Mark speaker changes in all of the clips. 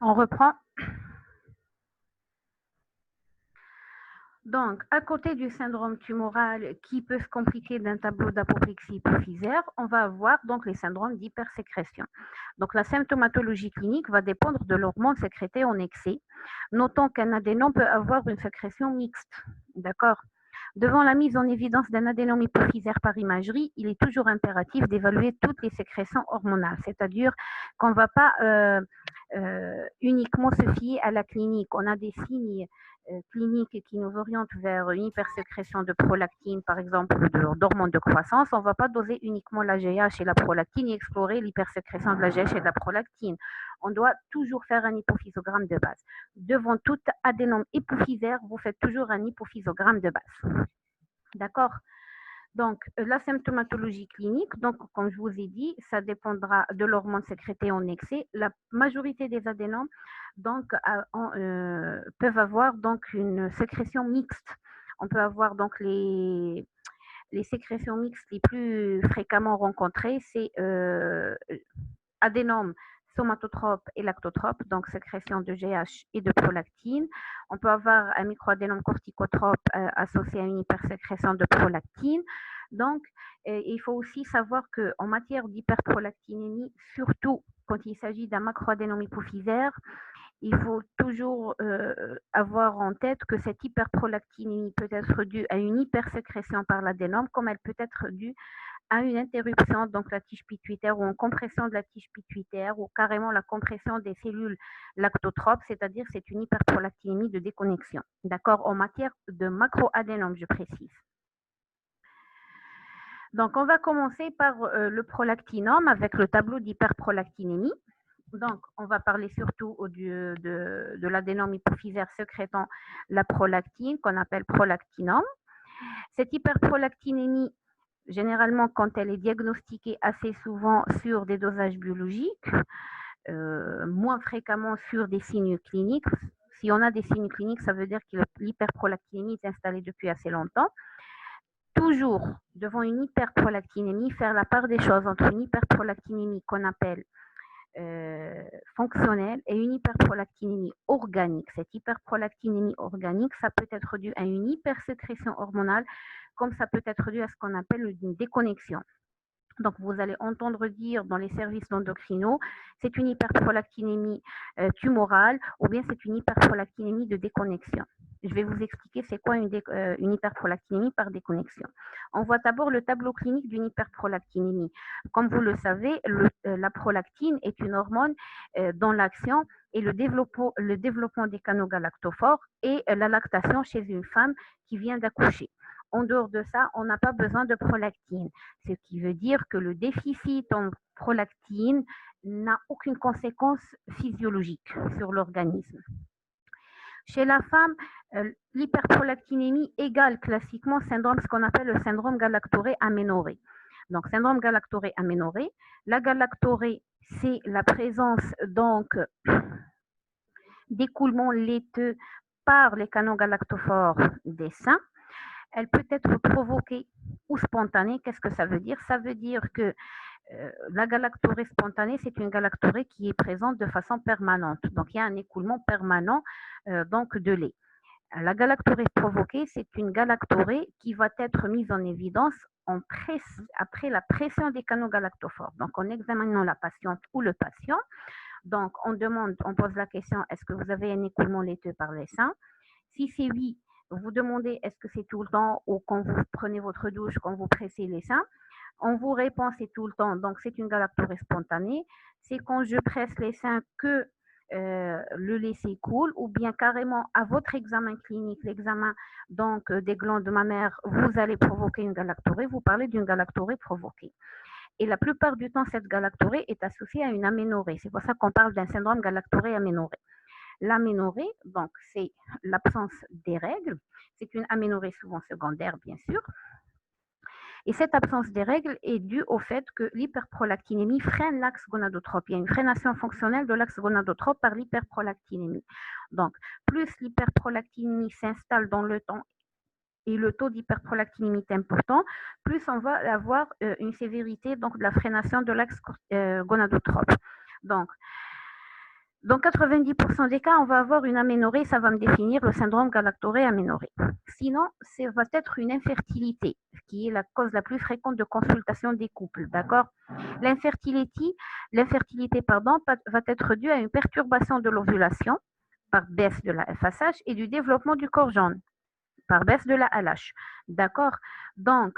Speaker 1: On reprend. Donc, à côté du syndrome tumoral qui peut se compliquer d'un tableau d'apoplexie hypophysaire, on va avoir donc les syndromes d'hypersécrétion. Donc, la symptomatologie clinique va dépendre de l'hormone sécrétée en excès. Notons qu'un adénome peut avoir une sécrétion mixte. D'accord? Devant la mise en évidence d'un adénome hypophysaire par imagerie, il est toujours impératif d'évaluer toutes les sécrétions hormonales, c'est-à-dire qu'on ne va pas uniquement se fier à la clinique. On a des signes cliniques qui nous orientent vers une hypersécrétion de prolactine, par exemple, d'hormones de croissance. On ne va pas doser uniquement l'AGH et la prolactine et explorer l'hypersécrétion de l'AGH et de la prolactine. On doit toujours faire un hypophysogramme de base. Devant tout adénome hypophysaire, vous faites toujours un hypophysogramme de base. D'accord? Donc, la symptomatologie clinique, donc, comme je vous ai dit, ça dépendra de l'hormone sécrétée en excès. La majorité des adénomes donc, peuvent avoir donc une sécrétion mixte. On peut avoir donc les sécrétions mixtes les plus fréquemment rencontrées, c'est adénome somatotrope et lactotrope, donc sécrétion de GH et de prolactine. On peut avoir un microadénome corticotrope associé à une hypersécrétion de prolactine. Donc, il faut aussi savoir qu'en matière d'hyperprolactinémie, surtout quand il s'agit d'un macroadénome hypophysaire, il faut toujours avoir en tête que cette hyperprolactinémie peut être due à une hypersécrétion par l'adénome, comme elle peut être due à une interruption, donc la tige pituitaire ou en compression de la tige pituitaire ou carrément la compression des cellules lactotropes, c'est-à-dire c'est une hyperprolactinémie de déconnexion. D'accord? En matière de macroadénome, je précise. Donc, on va commencer par le prolactinome avec le tableau d'hyperprolactinémie. Donc, on va parler surtout de l'adénome hypophysaire sécrétant la prolactine, qu'on appelle prolactinome. Cette hyperprolactinémie, généralement, quand elle est diagnostiquée assez souvent sur des dosages biologiques, moins fréquemment sur des signes cliniques. Si on a des signes cliniques, ça veut dire que l'hyperprolactinémie est installée depuis assez longtemps. Toujours, devant une hyperprolactinémie, faire la part des choses entre une hyperprolactinémie qu'on appelle fonctionnelle et une hyperprolactinémie organique. Cette hyperprolactinémie organique, ça peut être dû à une hypersécrétion hormonale, comme ça peut être dû à ce qu'on appelle une déconnexion. Donc, vous allez entendre dire dans les services d'endocrino, c'est une hyperprolactinémie tumorale ou bien c'est une hyperprolactinémie de déconnexion. Je vais vous expliquer c'est quoi une hyperprolactinémie par déconnexion. On voit d'abord le tableau clinique d'une hyperprolactinémie. Comme vous le savez, la prolactine est une hormone dont l'action est le développement des canaux galactophores et la lactation chez une femme qui vient d'accoucher. En dehors de ça, on n'a pas besoin de prolactine, ce qui veut dire que le déficit en prolactine n'a aucune conséquence physiologique sur l'organisme. Chez la femme, l'hyperprolactinémie égale classiquement ce qu'on appelle le syndrome galactoré aménorrhée. Donc, syndrome galactoré aménorrhée. La galactorée, c'est la présence donc d'écoulement laiteux par les canaux galactophores des seins. Elle peut être provoquée ou spontanée. Qu'est-ce que ça veut dire? Ça veut dire que la galactorée spontanée, c'est une galactorée qui est présente de façon permanente. Donc, il y a un écoulement permanent donc de lait. La galactorée provoquée, c'est une galactorée qui va être mise en évidence après la pression des canaux galactophores. Donc, en examinant la patiente ou le patient, donc on pose la question, est-ce que vous avez un écoulement laiteux par les seins? Si c'est oui, vous demandez est-ce que c'est tout le temps ou quand vous prenez votre douche, quand vous pressez les seins. On vous répond c'est tout le temps, donc c'est une galactorée spontanée. C'est quand je presse les seins que le lait s'écoule, ou bien carrément à votre examen clinique, l'examen donc des glandes mammaires, vous allez provoquer une galactorée, vous parlez d'une galactorée provoquée. Et la plupart du temps, cette galactorée est associée à une aménorrhée. C'est pour ça qu'on parle d'un syndrome galactorée aménorrhée. L'aménorrhée, donc, c'est l'absence des règles. C'est une aménorrhée souvent secondaire, bien sûr. Et cette absence des règles est due au fait que l'hyperprolactinémie freine l'axe gonadotrope. Il y a une freination fonctionnelle de l'axe gonadotrope par l'hyperprolactinémie. Donc, plus l'hyperprolactinémie s'installe dans le temps et le taux d'hyperprolactinémie est important, plus on va avoir une sévérité donc, de la freination de l'axe gonadotrope. Donc, Dans 90% des cas, on va avoir une aménorrhée, ça va me définir le syndrome galactoré aménorrhée. Sinon, ça va être une infertilité, qui est la cause la plus fréquente de consultation des couples, d'accord? L'infertilité, va être due à une perturbation de l'ovulation par baisse de la FSH et du développement du corps jaune par baisse de la LH, d'accord? Donc,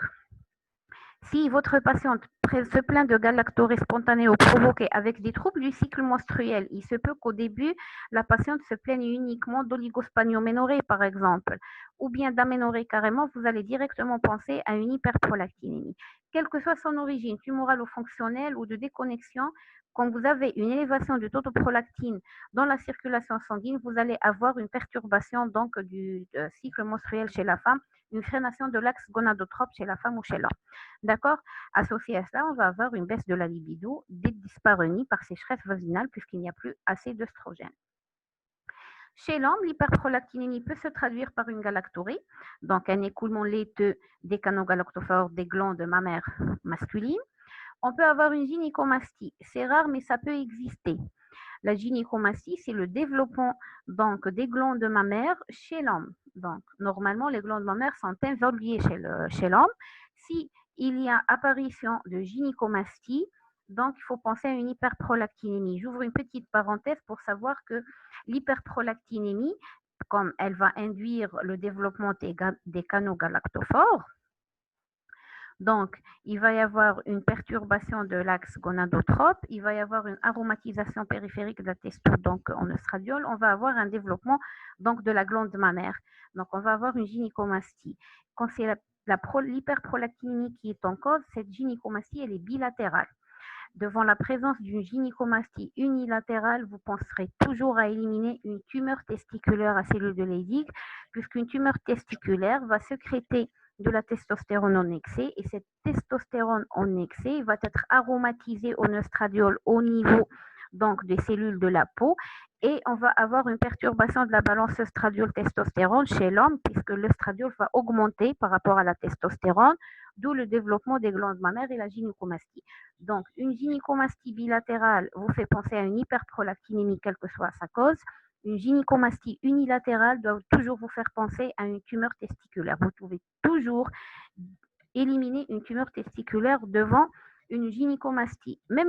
Speaker 1: si votre patiente se plaint de galactorrhée spontanée ou provoquée avec des troubles du cycle menstruel, il se peut qu'au début, la patiente se plaigne uniquement d'oligosponioménorrhée, par exemple, ou bien d'aménorrhée carrément, vous allez directement penser à une hyperprolactinémie. Quelle que soit son origine, tumorale ou fonctionnelle ou de déconnexion, quand vous avez une élévation du taux de prolactine dans la circulation sanguine, vous allez avoir une perturbation donc du cycle menstruel chez la femme, une freination de l'axe gonadotrope chez la femme ou chez l'homme. D'accord? Associé à cela, on va avoir une baisse de la libido, des dyspareunies par sécheresse vaginale puisqu'il n'y a plus assez d'œstrogène. Chez l'homme, l'hyperprolactinémie peut se traduire par une galactorrhée, donc un écoulement laiteux des canaux galactophores des glandes mammaires masculines. On peut avoir une gynécomastie. C'est rare, mais ça peut exister. La gynécomastie, c'est le développement donc des glandes mammaires chez l'homme. Donc, normalement, les glandes mammaires sont involuées chez l'homme. Si il y a apparition de gynécomastie, donc il faut penser à une hyperprolactinémie. J'ouvre une petite parenthèse pour savoir que l'hyperprolactinémie, comme elle va induire le développement des canaux galactophores, donc, il va y avoir une perturbation de l'axe gonadotrope, il va y avoir une aromatisation périphérique de la testo, donc en oestradiol, on va avoir un développement donc de la glande mammaire. Donc, on va avoir une gynécomastie. Quand c'est l'hyperprolactinémie qui est en cause, cette gynécomastie, elle est bilatérale. Devant la présence d'une gynécomastie unilatérale, vous penserez toujours à éliminer une tumeur testiculaire à cellules de Leydig, puisqu'une tumeur testiculaire va sécréter de la testostérone en excès, et cette testostérone en excès va être aromatisée en oestradiol au niveau donc des cellules de la peau, et on va avoir une perturbation de la balance oestradiol-testostérone chez l'homme, puisque l'oestradiol va augmenter par rapport à la testostérone, d'où le développement des glandes mammaires et la gynécomastie. Donc, une gynécomastie bilatérale vous fait penser à une hyperprolactinémie, quelle que soit sa cause. Une gynécomastie unilatérale doit toujours vous faire penser à une tumeur testiculaire. Vous pouvez toujours éliminer une tumeur testiculaire devant une gynécomastie. Même